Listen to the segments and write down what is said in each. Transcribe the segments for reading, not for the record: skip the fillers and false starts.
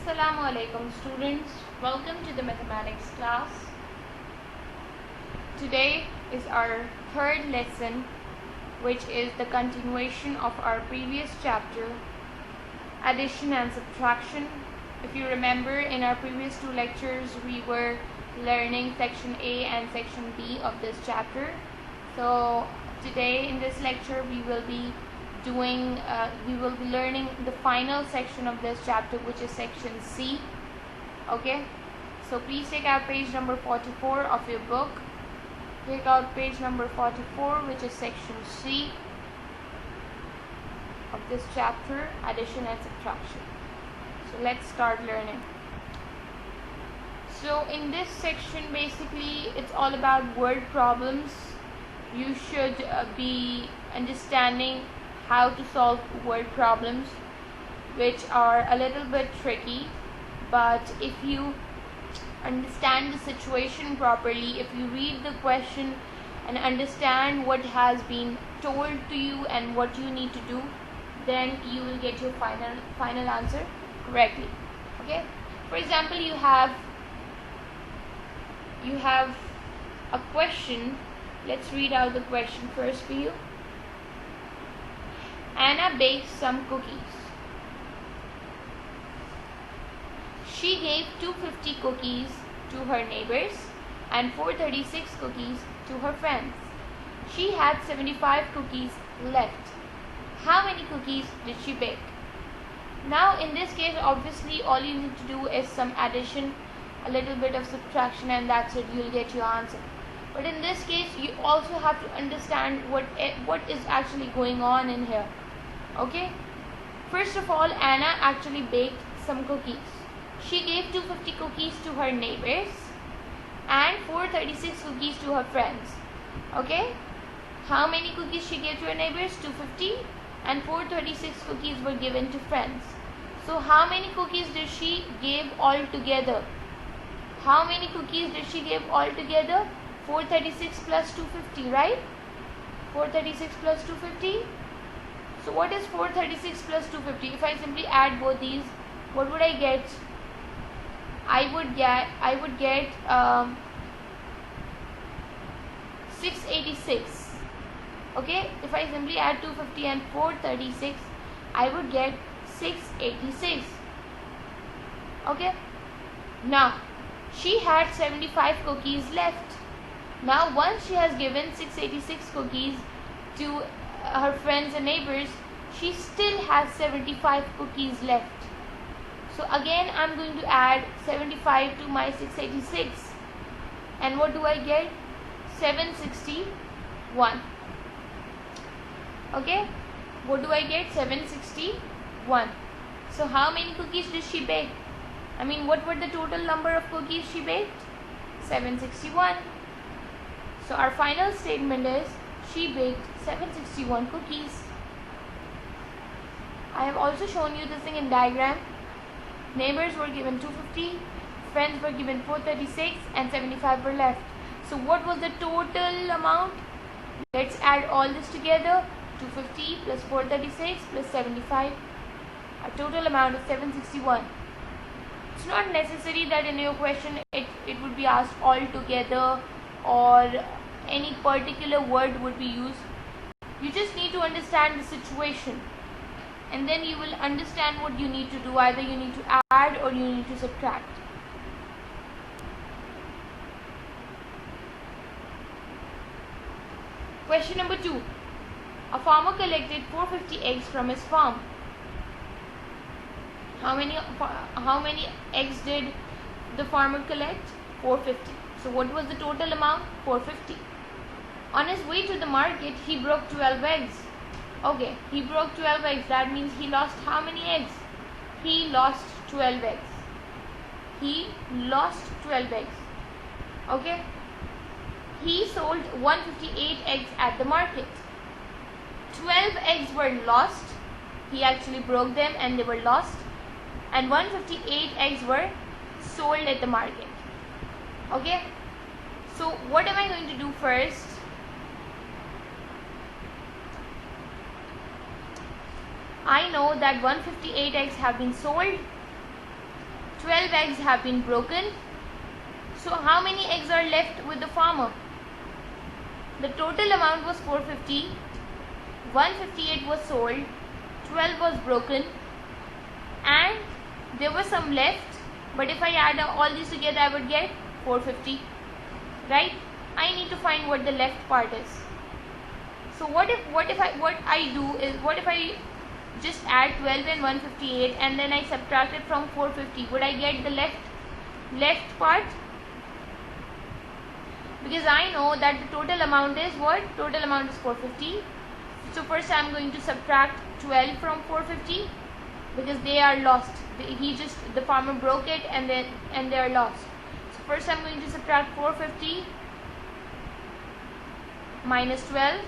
Assalamu alaikum students, welcome to the mathematics class. Today is our third lesson, which is the continuation of our previous chapter, addition and subtraction. If you remember, in our previous two lectures we were learning section A and section B of this chapter. So today in this lecture we will be learning the final section of this chapter, which is section C. Okay, so please take out page number 44 of your book. Take out page number 44, which is section C of this chapter, addition and subtraction. So let's start learning. So in this section, basically it's all about word problems. You should be understanding how to solve word problems, which are a little bit tricky, but if you understand the situation properly, if you read the question and understand what has been told to you and what you need to do, then you will get your final answer correctly. Okay, for example, you have a question. Let's read out the question first for you. Anna baked some cookies. She gave 250 cookies to her neighbors and 436 cookies to her friends. She had 75 cookies left. How many cookies did she bake? Now in this case, obviously all you need to do is some addition, a little bit of subtraction, and that's it. You'll get your answer. But in this case, you also have to understand what is actually going on in here. Okay, first of all, Anna actually baked some cookies. She gave 250 cookies to her neighbors and 436 cookies to her friends. Okay, how many cookies she gave to her neighbors? 250, and 436 cookies were given to friends. So how many cookies did she give all together? How many cookies did she give all together? 436 plus 250, right? 436 plus 250. So what is 436 plus 250? If I simply add both these, what would I get? I would get 686. Okay, if I simply add 250 and 436, I would get 686. Okay, now she had 75 cookies left. Now once she has given 686 cookies to her friends and neighbors, she still has 75 cookies left. So again I'm going to add 75 to my 686, and what do I get? 761. Okay, what do I get? 761. So how many cookies did she bake? I mean, what were the total number of cookies she baked? 761. So our final statement is she baked 761 cookies. I have also shown you this thing in diagram. Neighbors were given 250, friends were given 436, and 75 were left. So what was the total amount? Let's add all this together. 250 plus 436 plus 75. A total amount of 761. It's not necessary that in your question it would be asked all together or any particular word would be used. You just need to understand the situation, and then you will understand what you need to do. Either you need to add or you need to subtract. Question number 2. A farmer collected 450 eggs from his farm. How many eggs did the farmer collect? 450. So what was the total amount? 450. On his way to the market, he broke 12 eggs. Okay, he broke 12 eggs. That means he lost how many eggs? He lost 12 eggs. He lost 12 eggs. Okay. He sold 158 eggs at the market. 12 eggs were lost. He actually broke them and they were lost. And 158 eggs were sold at the market. Okay. So what am I going to do first? I know that 158 eggs have been sold 12 eggs have been broken. So how many eggs are left with the farmer? The total amount was 450. 158 was sold, 12 was broken, and there was some left. But if I add all these together, I would get 450, right? I need to find what the left part is. So what if I just add 12 and 158 and then I subtract it from 450? Would I get the left part? Because I know that the total amount is what? Total amount is 450. So first I am going to subtract 12 from 450 because they are lost. The farmer broke it and they are lost. So first I am going to subtract 450 minus 12,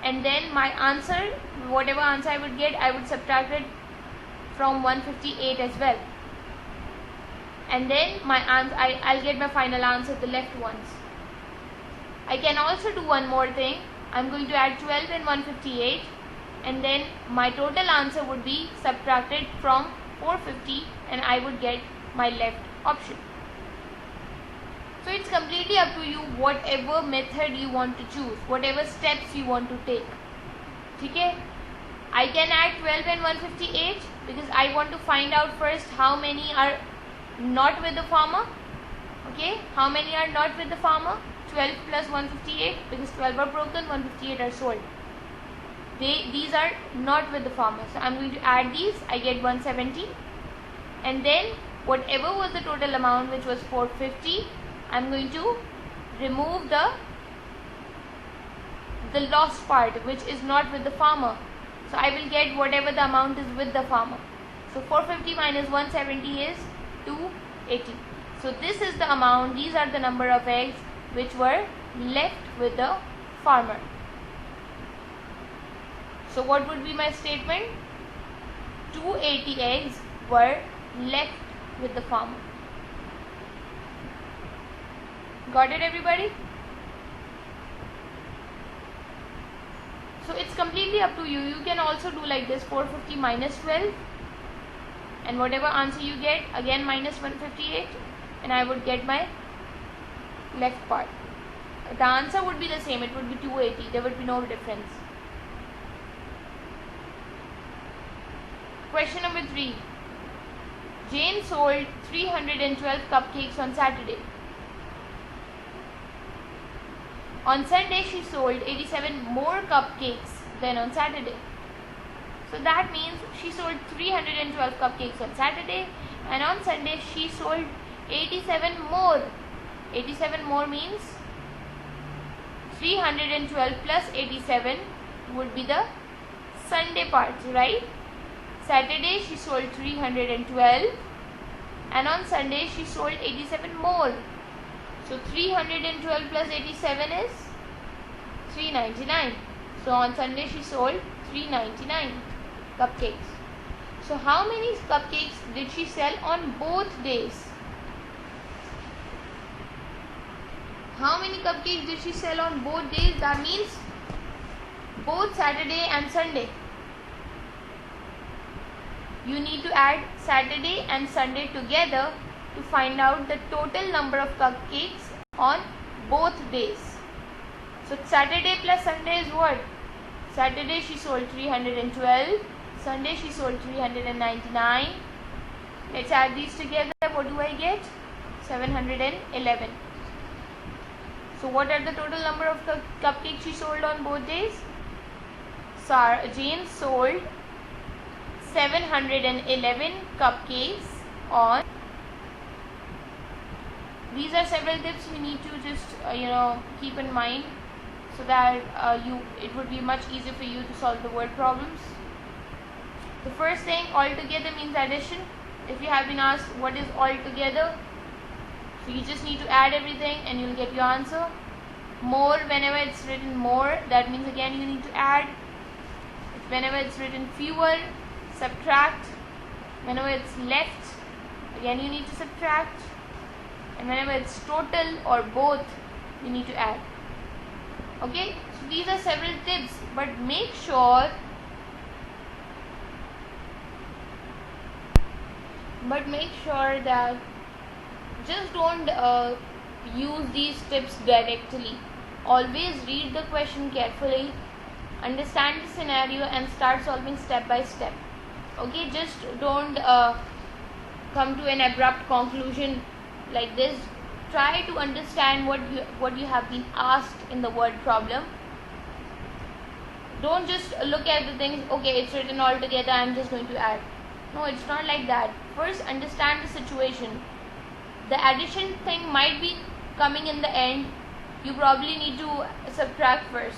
and then my answer, whatever answer I would get, I would subtract it from 158 as well. And then my answer, I'll get my final answer, the left ones. I can also do one more thing. I'm going to add 12 and 158, and then my total answer would be subtracted from 450 and I would get my left option. So it's completely up to you, whatever method you want to choose, whatever steps you want to take. Okay? I can add 12 and 158 because I want to find out first how many are not with the farmer. Okay? How many are not with the farmer? 12 plus 158, because 12 are broken, 158 are sold. These are not with the farmer. So I'm going to add these. I get 170. And then whatever was the total amount, which was 450, I'm going to remove the lost part, which is not with the farmer. So I will get whatever the amount is with the farmer. So 450 minus 170 is 280. So this is the amount, these are the number of eggs which were left with the farmer. So what would be my statement? 280 eggs were left with the farmer. Got it, everybody? So it's completely up to you. You can also do like this, 450 minus 12, and whatever answer you get, again minus 158, and I would get my left part. The answer would be the same. It would be 280. There would be no difference. Question number 3. Jane sold 312 cupcakes on Saturday. On Sunday, she sold 87 more cupcakes than on Saturday. So that means she sold 312 cupcakes on Saturday, and on Sunday she sold 87 more. 87 more means 312 plus 87 would be the Sunday parts, right? Saturday she sold 312, and on Sunday she sold 87 more. So 312 plus 87 is 399. So on Sunday she sold 399 cupcakes. So how many cupcakes did she sell on both days? How many cupcakes did she sell on both days? That means both Saturday and Sunday. You need to add Saturday and Sunday together to find out the total number of cupcakes on both days. So Saturday plus Sunday is what? Saturday she sold 312, Sunday she sold 399. Let's add these together. What do I get? 711. So what are the total number of cupcakes she sold on both days? Jane sold 711 cupcakes on. These are several tips we need to just keep in mind, so that it would be much easier for you to solve the word problems. The first thing, altogether means addition. If you have been asked what is altogether, so you just need to add everything and you'll get your answer. More, whenever it's written more, that means again you need to add. Whenever it's written fewer, subtract. Whenever it's left, again you need to subtract. And whenever it's total or both, you need to add. Okay, so these are several tips, but make sure but make sure that just don't use these tips directly. Always read the question carefully, understand the scenario, and start solving step by step. Okay, just don't come to an abrupt conclusion like this. Try to understand what you have been asked in the word problem. Don't just look at the things, okay, it's written all together, I'm just going to add. No, it's not like that. First, understand the situation. The addition thing might be coming in the end. You probably need to subtract first.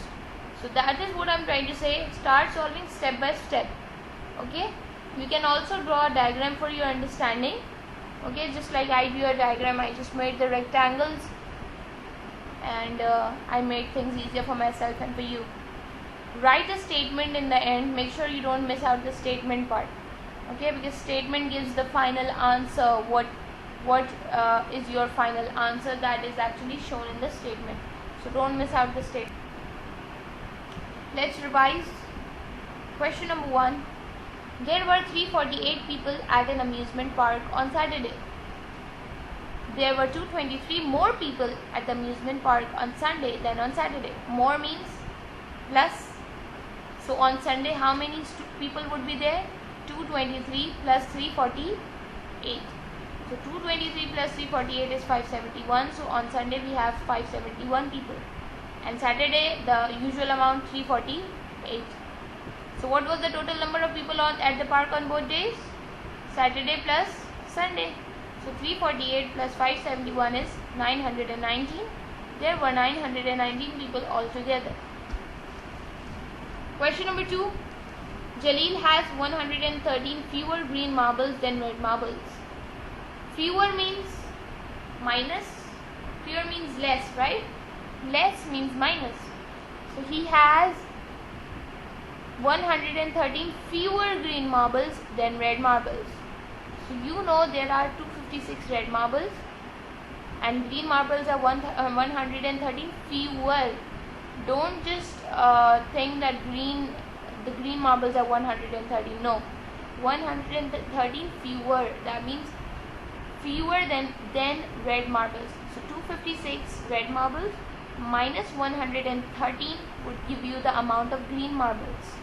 So that is what I'm trying to say. Start solving step by step. Okay, you can also draw a diagram for your understanding. Okay, just like I drew a diagram, I just made the rectangles, and I made things easier for myself and for you. Write a statement in the end. Make sure you don't miss out the statement part. Okay, because statement gives the final answer. What is your final answer, that is actually shown in the statement. So don't miss out the statement. Let's revise. Question number 1. There were 348 people at an amusement park on Saturday. There were 223 more people at the amusement park on Sunday than on Saturday. More means plus. So on Sunday, how many people would be there? 223 plus 348. So 223 plus 348 is 571. So on Sunday we have 571 people. And Saturday the usual amount 348. So what was the total number of people at the park on both days? Saturday plus Sunday. So 348 plus 571 is 919. There were 919 people altogether. Question number 2. Jaleel has 113 fewer green marbles than red marbles. Fewer means minus. Fewer means less, right? Less means minus. So he has 113 fewer green marbles than red marbles. So you know there are 256 red marbles and green marbles are 113 fewer. Don't just think that the green marbles are 113. No, 113 fewer. That means fewer than red marbles. So 256 red marbles minus 113 would give you the amount of green marbles.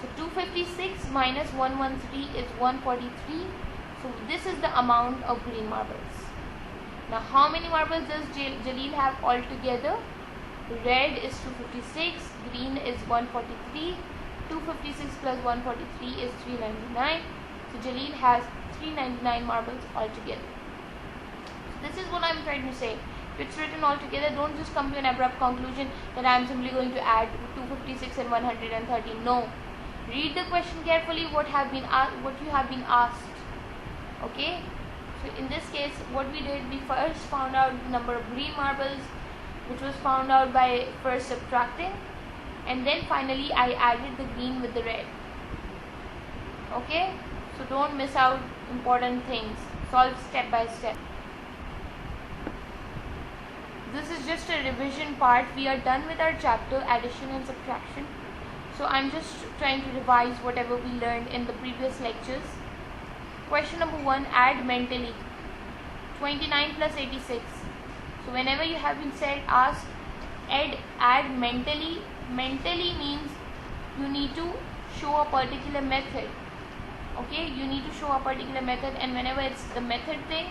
So 256 minus 113 is 143. So this is the amount of green marbles. Now how many marbles does Jaleel have altogether? Red is 256, green is 143. 256 plus 143 is 399. So Jaleel has 399 marbles altogether. So this is what I'm trying to say. If it's written all together, don't just come to an abrupt conclusion that I'm simply going to add 256 and 113. No. Read the question carefully, what you have been asked. Okay? So in this case, what we did, we first found out the number of green marbles, which was found out by first subtracting, and then finally I added the green with the red. Okay? So don't miss out important things. Solve step by step. This is just a revision part. We are done with our chapter addition and subtraction. So I'm just trying to revise whatever we learned in the previous lectures. Question number 1, add mentally. 29 plus 86. So whenever you have been asked add mentally, mentally means you need to show a particular method. Okay, you need to show a particular method, and whenever it's the method thing,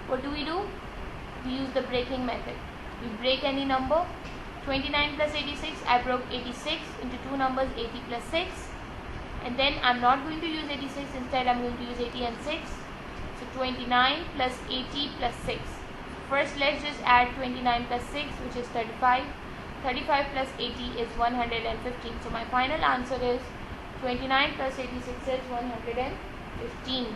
what do? We use the breaking method. We break any number. 29 plus 86, I broke 86 into two numbers, 80 plus 6, and then I'm not going to use 86, instead I'm going to use 80 and 6. So 29 plus 80 plus 6. First let's just add 29 plus 6, which is 35. 35 plus 80 is 115. So my final answer is 29 plus 86 is 115.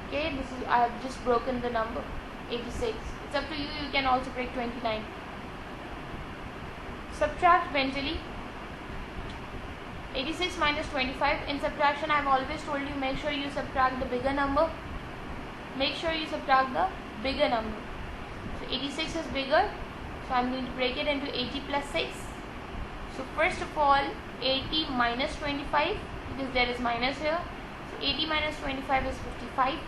Okay, I have just broken the number 86. It's up to you. You can also break 29. Subtract mentally. 86 minus 25. In subtraction, I have always told you, make sure you subtract the bigger number. Make sure you subtract the bigger number. So 86 is bigger. So I am going to break it into 80 plus 6. So first of all, 80 minus 25, because there is minus here. So 80 minus 25 is 55.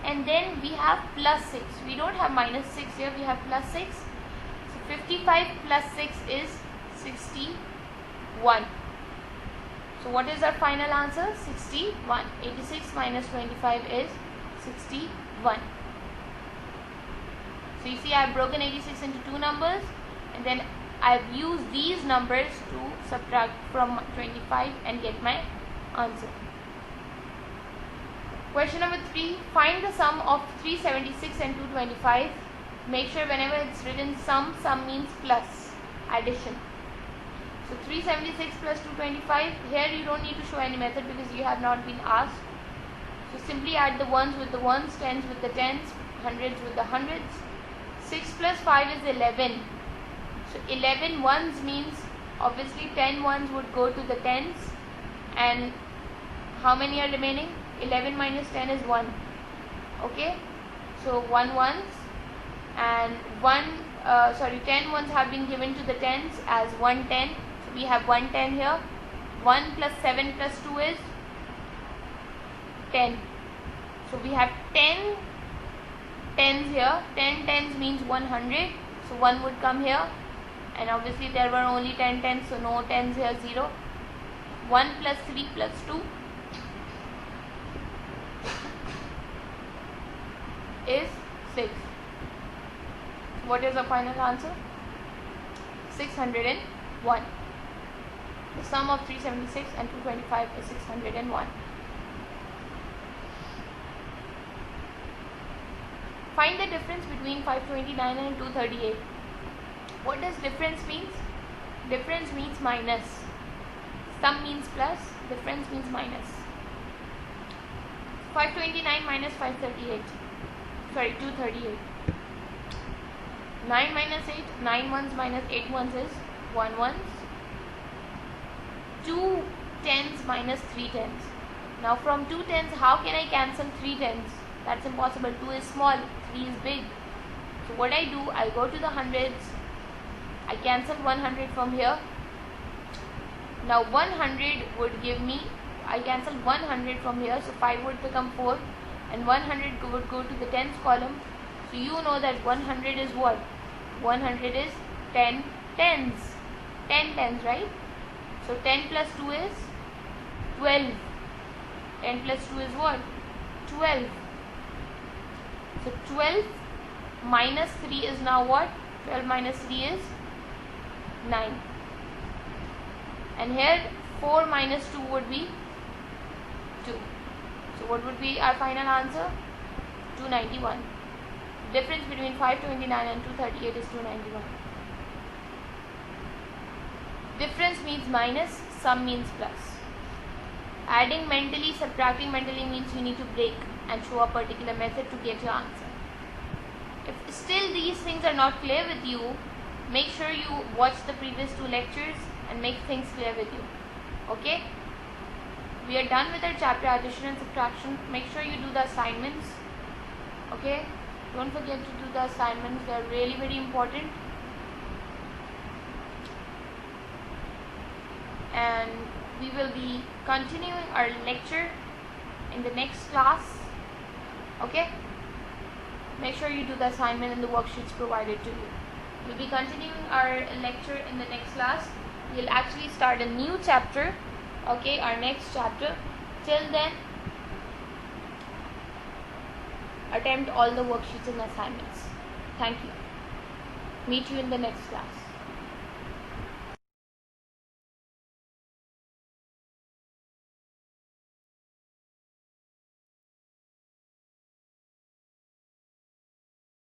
And then we have plus 6. We don't have minus 6 here, we have plus 6. So 55 plus 6 is 61. So what is our final answer? 61. 86 minus 25 is 61. So you see, I have broken 86 into two numbers, and then I have used these numbers to subtract from 25 and get my answer. Question number 3. Find the sum of 376 and 225. Make sure whenever it's written sum means plus, addition. So 376 plus 225. Here you don't need to show any method because you have not been asked. So simply add the ones with the ones, tens with the tens, hundreds with the hundreds. 6 plus 5 is 11. So 11 ones means obviously 10 ones would go to the tens, and how many are remaining? 11 minus 10 is 1. Okay, so 1 ones and 10 ones have been given to the tens as 110. So we have 110 here. 1 plus 7 plus 2 is 10. So we have 10 tens here. 10 tens means 100. So 1 would come here, and obviously there were only 10 tens, so no tens here, 0. 1 plus 3 plus 2 is 6. What is the final answer? 601. The sum of 376 and 225 is 601. Find the difference between 529 and 238. What does difference means? Difference means minus. Sum means plus, difference means minus. 529 minus 538. Sorry, 238. 9 minus 8, 9 ones minus 8 ones is 1 ones. 2 tens minus 3 tens. Now from 2 tens, how can I cancel 3 tens? That's impossible. 2 is small, 3 is big. So what I do, I go to the hundreds, I cancel 100 from here. Now 100 would give me, I cancel 100 from here, so 5 would become 4, and 100 would go to the tens column. So you know that 100 is what? 100 is 10 tens. 10 tens, right? So 10 plus 2 is 12. 10 plus 2 is what? 12. So 12 minus 3 is now what? 12 minus 3 is 9. And here 4 minus 2 would be 2. So what would be our final answer? 291. Difference between 529 and 238 is 291. Difference means minus, sum means plus. Adding mentally, subtracting mentally means you need to break and show a particular method to get your answer. If still these things are not clear with you, make sure you watch the previous 2 lectures and make things clear with you. Okay? We are done with our chapter addition and subtraction. Make sure you do the assignments. Okay? Don't forget to do the assignments. They are really very important. And we will be continuing our lecture in the next class. Okay? Make sure you do the assignment and the worksheets provided to you. We'll be continuing our lecture in the next class. We'll actually start a new chapter. Okay, our next chapter. Till then, attempt all the worksheets and assignments. Thank you. Meet you in the next class.